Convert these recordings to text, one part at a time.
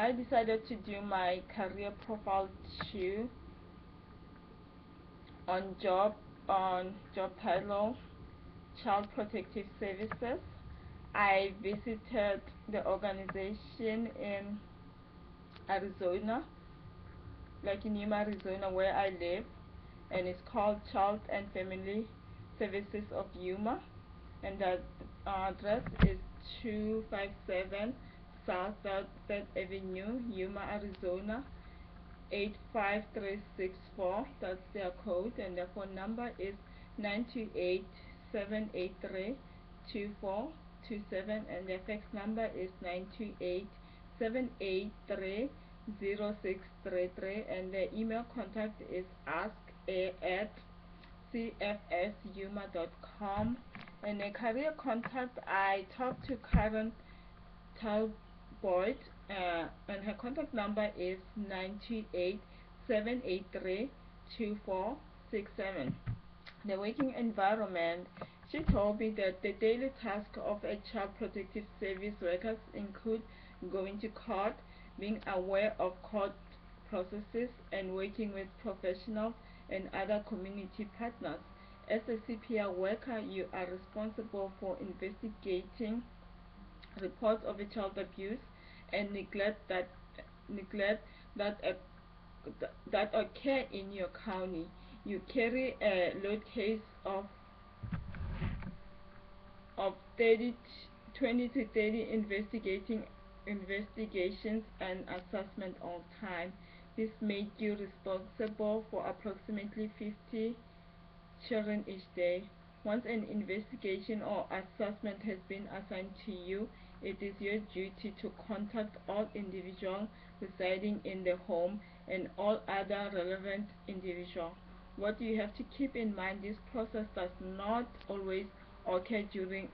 I decided to do my career profile too on job title Child Protective Services. I visited the organization in Arizona, like in Yuma, Arizona, where I live, and it's called Child and Family Services of Yuma, and the address is 257 South Third Avenue, Yuma, Arizona 85364. That's their code, and their phone number is 928-783-2427, and their fax number is 928-783-0633, and their email contact is ask@cfsyuma.com. And a career contact, I talked to Karen Talbot, and her contact number is 928-783-2467. The working environment, she told me that the daily task of a child protective service worker include going to court, being aware of court processes, and working with professionals and other community partners. As a CPR worker, you are responsible for investigating reports of child abuse and neglect that occur in your county. You carry a load case of 20 to 30 investigations and assessment all time. This made you responsible for approximately 50 children each day. Once an investigation or assessment has been assigned to you, it is your duty to contact all individuals residing in the home and all other relevant individuals. What you have to keep in mind, this process does not always occur during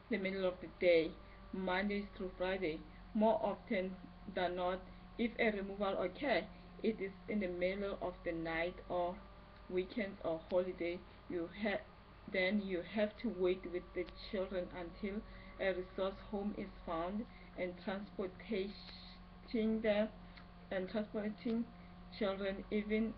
the middle of the day, Mondays through Friday. More often than not, if a removal occurs, it is in the middle of the night or weekends or holiday. Then you have to wait with the children until a resource home is found, and transporting children even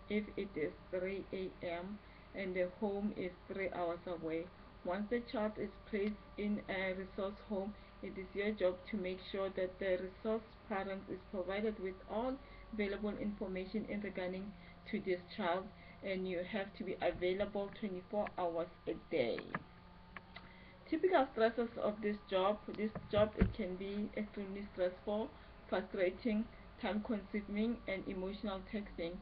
if it is 3 a.m. and the home is 3 hours away. Once the child is placed in a resource home, it is your job to make sure that the resource parent is provided with all available information in regarding to this child, and you have to be available 24 hours a day. Typical stresses of this job. It can be extremely stressful, frustrating, time-consuming, and emotional taxing.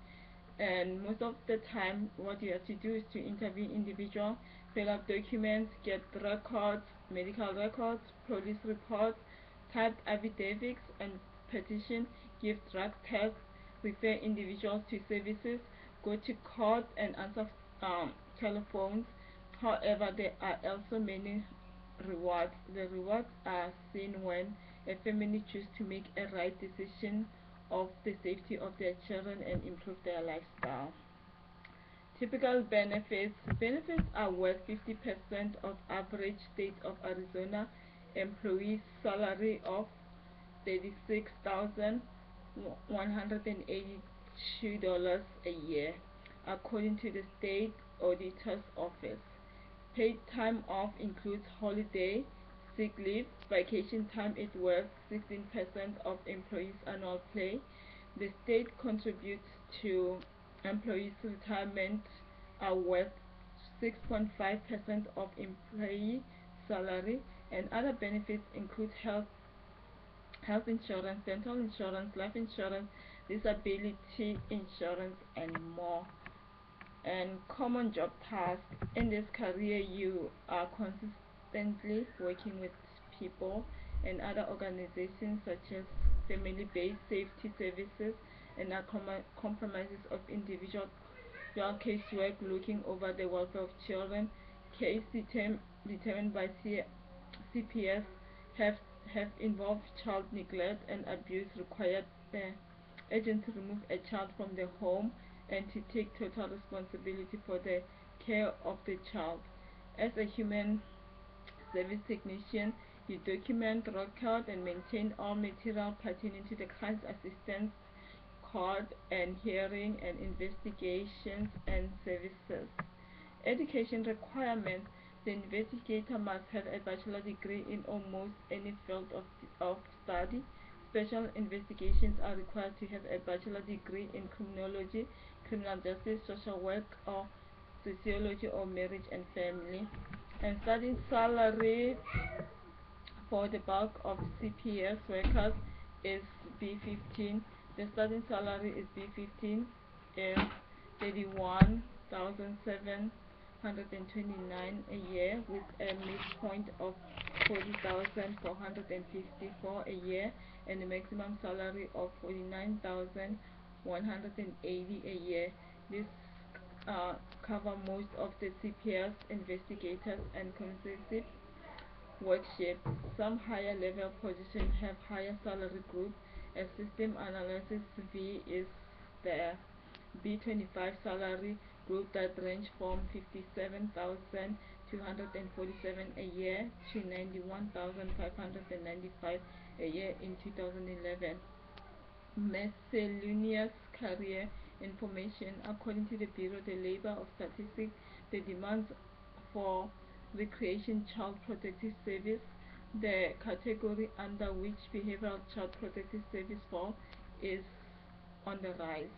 And most of the time, what you have to do is to interview individuals, fill up documents, get records, medical records, police reports, type affidavits and petition, give drug tests, refer individuals to services, go to court, and answer telephones. However, there are also many rewards. The rewards are seen when a family chooses to make a right decision of the safety of their children and improve their lifestyle. Typical benefits. Benefits are worth 50% of average state of Arizona employees' salary of $36,182 a year, according to the state auditor's office. Paid time off includes holiday, sick leave, vacation time is worth 16% of employees' annual pay. The state contributes to employees' retirement are worth 6.5% of employee salary, and other benefits include health insurance, dental insurance, life insurance, disability insurance, and more. And common job tasks. In this career, you are consistently working with people and other organizations such as family-based safety services and compromises of individual casework, looking over the welfare of children. Case determined by CPS have involved child neglect and abuse, required the agent to remove a child from the home and to take total responsibility for the care of the child. As a human service technician. You document, record, and maintain all material pertaining to the crimes assistance, court and hearing and investigations and services. Education requirements. The investigator must have a bachelor degree in almost any field of study. Special investigations are required to have a bachelor degree in criminology, criminal justice, social work, or sociology, or marriage and family. And starting salary for the bulk of CPS workers is B15. The starting salary is B15 is 31,729 a year, with a midpoint of 40,454 a year, and a maximum salary of 49,180 a year. This cover most of the CPS investigators and consecutive worksheet. Some higher level positions have higher salary group. A system analysis V is the B25 salary group that range from 57,247 a year to 91,595 a year in 2011. Miscellaneous career information. According to the Bureau de Labor of Statistics, the demands for Recreation Child Protective Service, the category under which Behavioral Child Protective Service falls, is on the rise.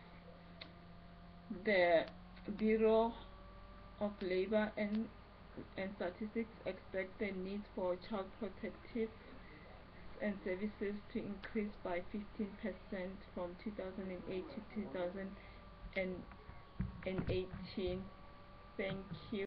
The Bureau of Labor and Statistics expect the need for child protective and services to increase by 15% from 2008 to 2018. Thank you.